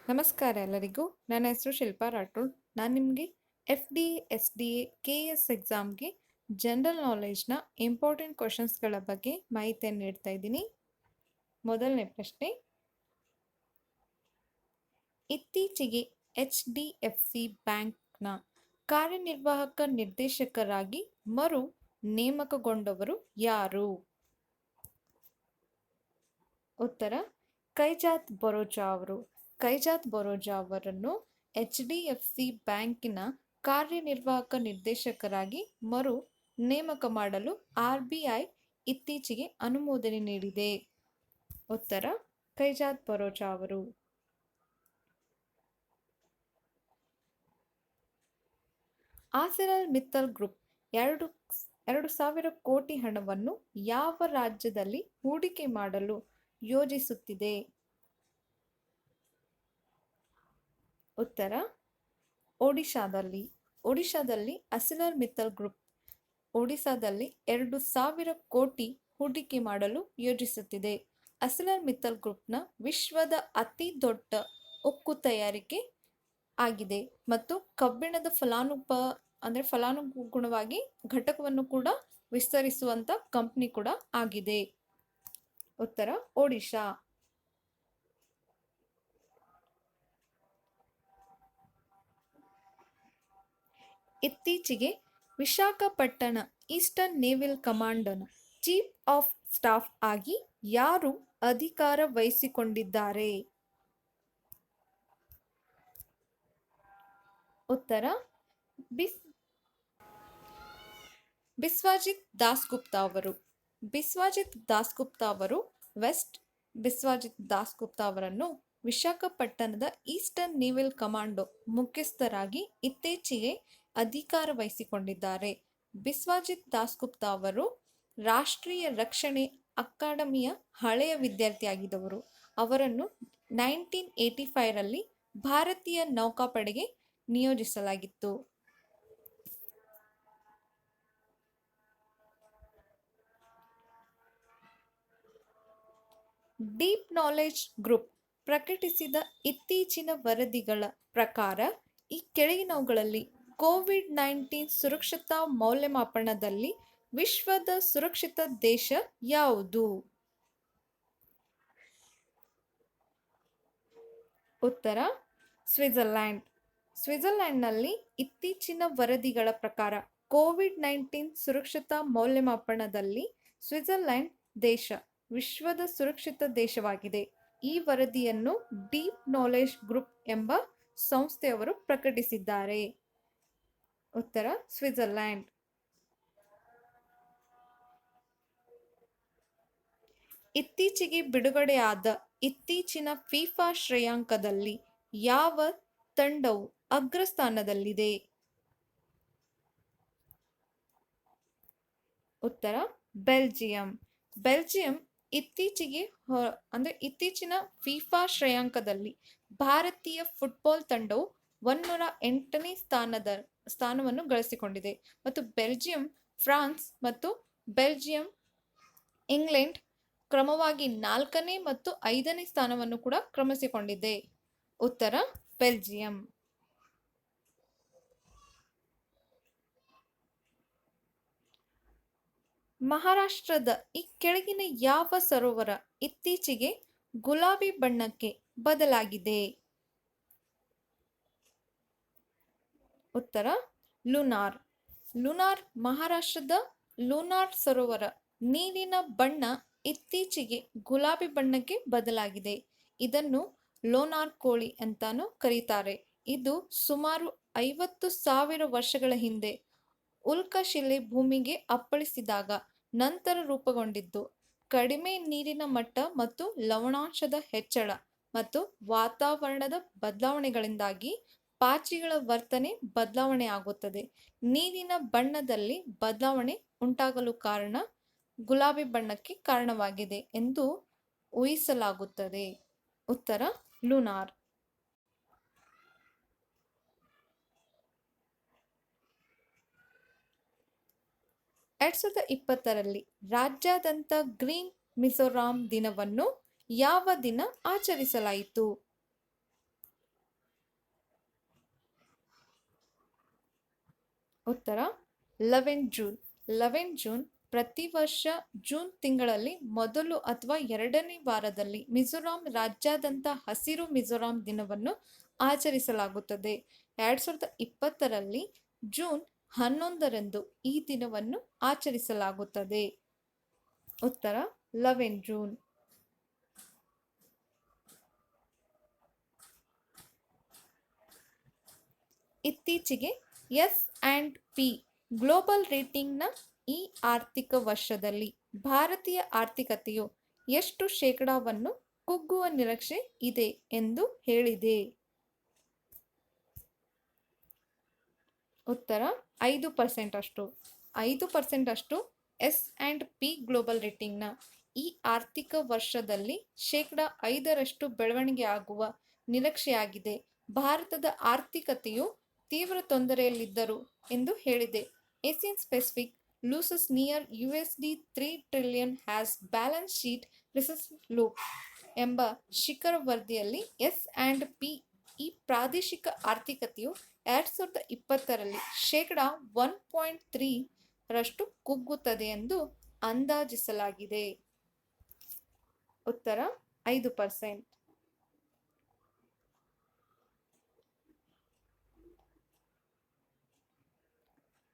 ನಮಸ್ಕಾರ ಎಲ್ಲರಿಗೂ. ನನ್ನ ಹೆಸರು ಶಿಲ್ಪಾ ರಾಠೋಡ್. ನಾನು ನಿಮಗೆ FD, SDA, KS ಎಕ್ಸಾಮ್ಗೆ ಜನರಲ್ ನಾಲೆಡ್ಜ್ನ ಇಂಪಾರ್ಟೆಂಟ್ ಕ್ವಶನ್ಸ್ಗಳ ಬಗ್ಗೆ ಮಾಹಿತಿಯನ್ನು ನೀಡ್ತಾ ಇದ್ದೀನಿ. ಮೊದಲನೇ ಪ್ರಶ್ನೆ, ಇತ್ತೀಚೆಗೆ HDFC ಬ್ಯಾಂಕ್ನ ಕಾರ್ಯನಿರ್ವಾಹಕ ನಿರ್ದೇಶಕರಾಗಿ ಮರು ನೇಮಕಗೊಂಡವರು ಯಾರು? ಉತ್ತರ, ಕೈಜಾತ್ ಬರೋಜಾ ಅವರು. ಕೈಜಾತ್ ಬರೋಜಾ ಅವರನ್ನು HDFC ಬ್ಯಾಂಕಿನ ಕಾರ್ಯನಿರ್ವಾಹಕ ನಿರ್ದೇಶಕರಾಗಿ ಮರು ನೇಮಕ ಮಾಡಲು RBI ಇತ್ತೀಚೆಗೆ ಅನುಮೋದನೆ ನೀಡಿದೆ. ಉತ್ತರ, ಕೈಜಾತ್ ಬರೋಜಾ ಅವರು. ಆರ್ಸೆನಲ್ ಮಿತ್ತಲ್ ಗ್ರೂಪ್ 2,000 ಕೋಟಿ ಹಣವನ್ನು ಯಾವ ರಾಜ್ಯದಲ್ಲಿ ಹೂಡಿಕೆ ಮಾಡಲು ಯೋಜಿಸುತ್ತಿದೆ? ಉತ್ತರ, ಒಡಿಶಾದಲ್ಲಿ. ಆರ್ಸೆನಲ್ ಮಿತ್ತಲ್ ಗ್ರೂಪ್ ಒಡಿಶಾದಲ್ಲಿ 2,000 ಕೋಟಿ ಹೂಡಿಕೆ ಮಾಡಲು ಯೋಜಿಸುತ್ತಿದೆ. ಆರ್ಸೆನಲ್ ಮಿತ್ತಲ್ ಗ್ರೂಪ್ನ ವಿಶ್ವದ ಅತಿ ದೊಡ್ಡ ಉಕ್ಕು ತಯಾರಿಕೆ ಆಗಿದೆ ಮತ್ತು ಕಬ್ಬಿಣದ ಫಲಾನುಗುಣವಾಗಿ ಘಟಕವನ್ನು ಕೂಡ ವಿಸ್ತರಿಸುವಂತ ಕಂಪನಿ ಕೂಡ ಆಗಿದೆ. ಉತ್ತರ, ಒಡಿಶಾ. ಇತ್ತೀಚೆಗೆ ವಿಶಾಖಪಟ್ಟಣ ಈಸ್ಟರ್ನ್ ನೇವಲ್ ಕಮಾಂಡ್ನ ಚೀಫ್ ಆಫ್ ಸ್ಟಾಫ್ ಆಗಿ ಯಾರು ಅಧಿಕಾರ ವಹಿಸಿಕೊಂಡಿದ್ದಾರೆ? ಉತ್ತರ, ಬಿಸ್ವಾಜಿತ್ ದಾಸ್ಗುಪ್ತಾ ಅವರು. ಬಿಸ್ವಾಜಿತ್ ದಾಸ್ಗುಪ್ತಾ ಅವರನ್ನು ವಿಶಾಖಪಟ್ಟಣದ ಈಸ್ಟರ್ನ್ ನೇವಲ್ ಕಮಾಂಡೋ ಮುಖ್ಯಸ್ಥರಾಗಿ ಇತ್ತೀಚೆಗೆ ಅಧಿಕಾರ ವಹಿಸಿಕೊಂಡಿದ್ದಾರೆ. ಬಿಸ್ವಾಜಿತ್ ದಾಸ್ಗುಪ್ತಾ ಅವರು ರಾಷ್ಟ್ರೀಯ ರಕ್ಷಣೆ ಅಕಾಡೆಮಿಯ ಹಳೆಯ ವಿದ್ಯಾರ್ಥಿಯಾಗಿದ್ದವರು. ಅವರನ್ನು 1985ರಲ್ಲಿ ಭಾರತೀಯ ನೌಕಾಪಡೆಗೆ ನಿಯೋಜಿಸಲಾಗಿತ್ತು. ಡೀಪ್ ನಾಲೆಡ್ಜ್ ಗ್ರೂಪ್ ಪ್ರಕಟಿಸಿದ ಇತ್ತೀಚಿನ ವರದಿಗಳ ಪ್ರಕಾರ ಈ ಕೆಳಗಿನವುಗಳಲ್ಲಿ ಕೋವಿಡ್-19 ಸುರಕ್ಷತಾ ಮೌಲ್ಯಮಾಪನದಲ್ಲಿ ವಿಶ್ವದ ಸುರಕ್ಷಿತ ದೇಶ ಯಾವುದು? ಉತ್ತರ, ಸ್ವಿಟ್ಜರ್ಲ್ಯಾಂಡ್. ಸ್ವಿಟ್ಜರ್ಲ್ಯಾಂಡ್ನಲ್ಲಿ ಇತ್ತೀಚಿನ ವರದಿಗಳ ಪ್ರಕಾರ ಕೋವಿಡ್-19 ಸುರಕ್ಷತಾ ಮೌಲ್ಯಮಾಪನದಲ್ಲಿ ಸ್ವಿಟ್ಜರ್ಲ್ಯಾಂಡ್ ದೇಶ ವಿಶ್ವದ ಸುರಕ್ಷಿತ ದೇಶವಾಗಿದೆ. ಈ ವರದಿಯನ್ನು ಡೀಪ್ ನಾಲೆಡ್ಜ್ ಗ್ರೂಪ್ ಎಂಬ ಸಂಸ್ಥೆಯವರು ಪ್ರಕಟಿಸಿದ್ದಾರೆ. ಉತ್ತರ, ಸ್ವಿಟ್ಜರ್ಲ್ಯಾಂಡ್. ಇತ್ತೀಚೆಗೆ ಬಿಡುಗಡೆಯಾದ ಇತ್ತೀಚಿನ ಫಿಫಾ ಶ್ರೇಯಾಂಕದಲ್ಲಿ ಯಾವ ತಂಡವು ಅಗ್ರಸ್ಥಾನದಲ್ಲಿದೆ? ಉತ್ತರ, ಬೆಲ್ಜಿಯಂ. ಇತ್ತೀಚಿನ ಫಿಫಾ ಶ್ರೇಯಾಂಕದಲ್ಲಿ ಭಾರತೀಯ ಫುಟ್ಬಾಲ್ ತಂಡವು 108ನೇ ಸ್ಥಾನವನ್ನು ಗಳಿಸಿಕೊಂಡಿದೆ ಮತ್ತು ಬೆಲ್ಜಿಯಂ, ಫ್ರಾನ್ಸ್ ಮತ್ತು ಇಂಗ್ಲೆಂಡ್ ಕ್ರಮವಾಗಿ 4ನೇ ಮತ್ತು 5ನೇ ಸ್ಥಾನವನ್ನು ಕೂಡ ಕ್ರಮಿಸಿಕೊಂಡಿದೆ. ಉತ್ತರ, ಬೆಲ್ಜಿಯಂ. ಮಹಾರಾಷ್ಟ್ರದ ಈ ಕೆಳಗಿನ ಯಾವ ಸರೋವರ ಇತ್ತೀಚೆಗೆ ಗುಲಾಬಿ ಬಣ್ಣಕ್ಕೆ ಬದಲಾಗಿದೆ? ಉತ್ತರ, ಲುನಾರ್. ಮಹಾರಾಷ್ಟ್ರದ ಲುನಾರ್ ಸರೋವರ ನೀರಿನ ಬಣ್ಣ ಇತ್ತೀಚೆಗೆ ಗುಲಾಬಿ ಬಣ್ಣಕ್ಕೆ ಬದಲಾಗಿದೆ. ಇದನ್ನು ಲೋನಾರ್ ಕೋಳಿ ಅಂತಾನೂ ಕರೀತಾರೆ. ಇದು ಸುಮಾರು 50,000 ವರ್ಷಗಳ ಹಿಂದೆ ಉಲ್ಕಶಿಲೆ ಭೂಮಿಗೆ ಅಪ್ಪಳಿಸಿದಾಗ ನಂತರ ರೂಪುಗೊಂಡಿದ್ದು. ಕಡಿಮೆ ನೀರಿನ ಮಟ್ಟ ಮತ್ತು ಲವಣಾಂಶದ ಹೆಚ್ಚಳ ಮತ್ತು ವಾತಾವರಣದ ಬದಲಾವಣೆಗಳಿಂದಾಗಿ ಪಾಚಿಗಳ ವರ್ತನೆ ಬದಲಾವಣೆ ಆಗುತ್ತದೆ. ನೀರಿನ ಬಣ್ಣದಲ್ಲಿ ಬದಲಾವಣೆ ಉಂಟಾಗಲು ಕಾರಣ ಗುಲಾಬಿ ಬಣ್ಣಕ್ಕೆ ಕಾರಣವಾಗಿದೆ ಎಂದು ಊಹಿಸಲಾಗುತ್ತದೆ. ಉತ್ತರ, ಲುನಾರ್. 2020ರಲ್ಲಿ ರಾಜ್ಯಾದ್ಯಂತ ಗ್ರೀನ್ ಮಿಜೋರಾಂ ದಿನವನ್ನು ಯಾವ ದಿನ ಆಚರಿಸಲಾಯಿತು? ಉತ್ತರ 11 ಜೂನ್. 11 ಜೂನ್ ಪ್ರತಿ ವರ್ಷ ಜೂನ್ ತಿಂಗಳಲ್ಲಿ ಮೊದಲು ಅಥವಾ ಎರಡನೇ ವಾರದಲ್ಲಿ ಮಿಜೋರಾಂ ರಾಜ್ಯಾದ್ಯಂತ ಹಸಿರು ಮಿಜೋರಾಂ ದಿನವನ್ನು ಆಚರಿಸಲಾಗುತ್ತದೆ. 2020ರಲ್ಲಿ ಜೂನ್ 11ರಂದು ಈ ದಿನವನ್ನು ಆಚರಿಸಲಾಗುತ್ತದೆ. ಉತ್ತರ 11 ಜೂನ್. ಇತ್ತೀಚೆಗೆ S&P ಗ್ಲೋಬಲ್ ರೇಟಿಂಗ್ನ ಈ ಆರ್ಥಿಕ ವರ್ಷದಲ್ಲಿ ಭಾರತೀಯ ಆರ್ಥಿಕತೆಯು ಎಷ್ಟು ಶೇಕಡಾವನ್ನು ಕುಗ್ಗುವ ನಿರೀಕ್ಷೆ ಇದೆ ಎಂದು ಹೇಳಿದೆ? ಉತ್ತರ 5% ಅಷ್ಟು. 5% ಅಷ್ಟು S&P ಗ್ಲೋಬಲ್ ರೇಟಿಂಗ್ನ ಈ ಆರ್ಥಿಕ ವರ್ಷದಲ್ಲಿ 5% ಬೆಳವಣಿಗೆ ಆಗುವ ನಿರೀಕ್ಷೆಯಾಗಿದೆ. ಭಾರತದ ಆರ್ಥಿಕತೆಯು ತೀವ್ರ ತೊಂದರೆಯಲ್ಲಿದ್ದರು ಎಂದು ಹೇಳಿದೆ. Asian Pacific loses near $3 trillion has balance sheet recession loop ಎಂಬ ಶಿಖರ ವರದಿಯಲ್ಲಿ S&P ಈ ಪ್ರಾದೇಶಿಕ ಆರ್ಥಿಕತೆಯು 2020ರಲ್ಲಿ 1.3% ಕುಗ್ಗುತ್ತದೆ ಎಂದು ಅಂದಾಜಿಸಲಾಗಿದೆ. ಉತ್ತರ 5%.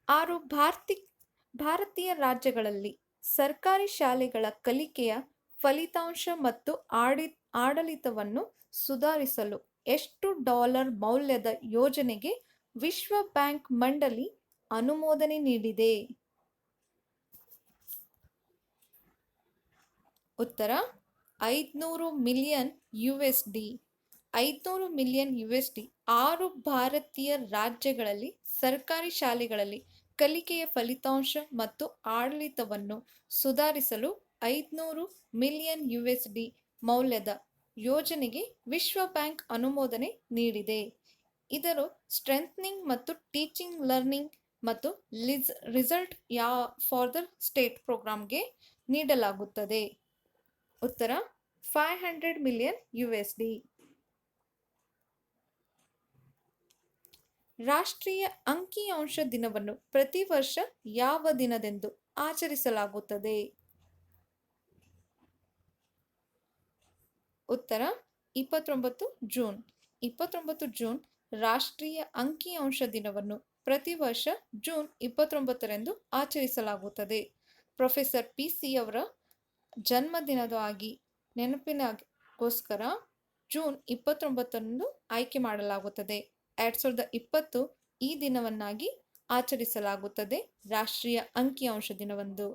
6 ಭಾರತೀಯ ರಾಜ್ಯಗಳಲ್ಲಿ ಸರ್ಕಾರಿ ಶಾಲೆಗಳ ಕಲಿಕೆಯ ಫಲಿತಾಂಶ ಮತ್ತು ಆಡಳಿತವನ್ನು ಸುಧಾರಿಸಲು ಎಷ್ಟು ಡಾಲರ್ ಮೌಲ್ಯದ ಯೋಜನೆಗೆ ವಿಶ್ವ ಬ್ಯಾಂಕ್ ಮಂಡಳಿ ಅನುಮೋದನೆ ನೀಡಿದೆ? ಉತ್ತರ 500 ಮಿಲಿಯನ್ USD. 500 million USD. 6 ಭಾರತೀಯ ರಾಜ್ಯಗಳಲ್ಲಿ ಸರ್ಕಾರಿ ಶಾಲೆಗಳಲ್ಲಿ ಕಲಿಕೆಯ ಫಲಿತಾಂಶ ಮತ್ತು ಆಡಳಿತವನ್ನು ಸುಧಾರಿಸಲು 500 ಮಿಲಿಯನ್ USD ಮೌಲ್ಯದ ಯೋಜನೆಗೆ ವಿಶ್ವ ಬ್ಯಾಂಕ್ ಅನುಮೋದನೆ ನೀಡಿದೆ. ಇದರ ಸ್ಟ್ರೆಂಥನಿಂಗ್ ಮತ್ತು ಟೀಚಿಂಗ್ ಲರ್ನಿಂಗ್ ಮತ್ತು ರಿಸಲ್ಟ್ ಫಾರ್ ದ ಸ್ಟೇಟ್ ಪ್ರೋಗ್ರಾಂಗೆ ನೀಡಲಾಗುತ್ತದೆ. ಉತ್ತರ 500 ಮಿಲಿಯನ್ USD. ರಾಷ್ಟ್ರೀಯ ಅಂಕಿಅಂಶ ದಿನವನ್ನು ಪ್ರತಿ ವರ್ಷ ಯಾವ ದಿನದಂದು ಆಚರಿಸಲಾಗುತ್ತದೆ? ಉತ್ತರ 29 ಜೂನ್. 29 ಜೂನ್ ರಾಷ್ಟ್ರೀಯ ಅಂಕಿಅಂಶ ದಿನವನ್ನು ಪ್ರತಿ ವರ್ಷ ಜೂನ್ 29ರಂದು ಆಚರಿಸಲಾಗುತ್ತದೆ. ಪ್ರೊಫೆಸರ್ PC ಅವರ ಜನ್ಮದಿನವಾಗಿ ನೆನಪಿನಗೋಸ್ಕರ ಜೂನ್ 29ರಂದು ಆಯ್ಕೆ ಮಾಡಲಾಗುತ್ತದೆ. 2020 ಈ ದಿನವನ್ನಾಗಿ ಆಚರಿಸಲಾಗುತ್ತದೆ, ರಾಷ್ಟ್ರೀಯ ಅಂಕಿಅಂಶ ದಿನವಂದು.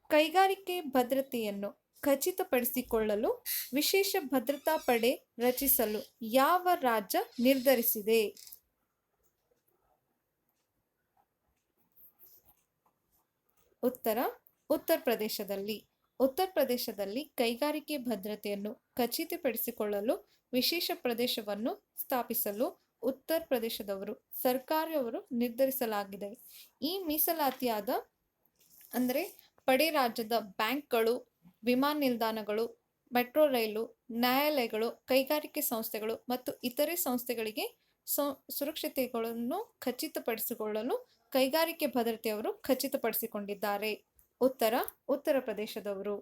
ಕೈಗಾರಿಕೆ ಭದ್ರತೆಯನ್ನು ಖಚಿತಪಡಿಸಿಕೊಳ್ಳಲು ವಿಶೇಷ ಭದ್ರತಾ ಪಡೆ ರಚಿಸಲು ಯಾವ ರಾಜ್ಯ ನಿರ್ಧರಿಸಿದೆ? ಉತ್ತರ ಉತ್ತರ ಪ್ರದೇಶದಲ್ಲಿ. ಉತ್ತರ ಪ್ರದೇಶದಲ್ಲಿ ಕೈಗಾರಿಕೆ ಭದ್ರತೆಯನ್ನು ಖಚಿತಪಡಿಸಿಕೊಳ್ಳಲು ವಿಶೇಷ ಪ್ರದೇಶವನ್ನು ಸ್ಥಾಪಿಸಲು ಉತ್ತರ ಪ್ರದೇಶದವರು ಸರ್ಕಾರವರು ನಿರ್ಧರಿಸಲಾಗಿದೆ. ಈ ಮೀಸಲಾತಿಯಾದ ಅಂದರೆ ಪಡೆ ರಾಜ್ಯದ ಬ್ಯಾಂಕ್ಗಳು, ವಿಮಾನ ನಿಲ್ದಾಣಗಳು, ಮೆಟ್ರೋ ರೈಲು, ನ್ಯಾಯಾಲಯಗಳು, ಕೈಗಾರಿಕೆ ಸಂಸ್ಥೆಗಳು ಮತ್ತು ಇತರೆ ಸಂಸ್ಥೆಗಳಿಗೆ ಸುರಕ್ಷತೆಗಳನ್ನು ಖಚಿತಪಡಿಸಿಕೊಳ್ಳಲು ಕೈಗಾರಿಕೆ ಭದ್ರತೆಯವರು ಖಚಿತಪಡಿಸಿಕೊಂಡಿದ್ದಾರೆ. ಉತ್ತರ ಉತ್ತರ ಪ್ರದೇಶದವರು.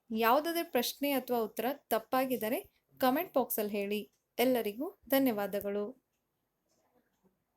ಯಾವುದಾದರೂ ಪ್ರಶ್ನೆ ಅಥವಾ ಉತ್ತರ ತಪ್ಪಾಗಿದ್ದರೆ ಕಮೆಂಟ್ ಬಾಕ್ಸಲ್ಲಿ ಹೇಳಿ. ಎಲ್ಲರಿಗೂ ಧನ್ಯವಾದಗಳು.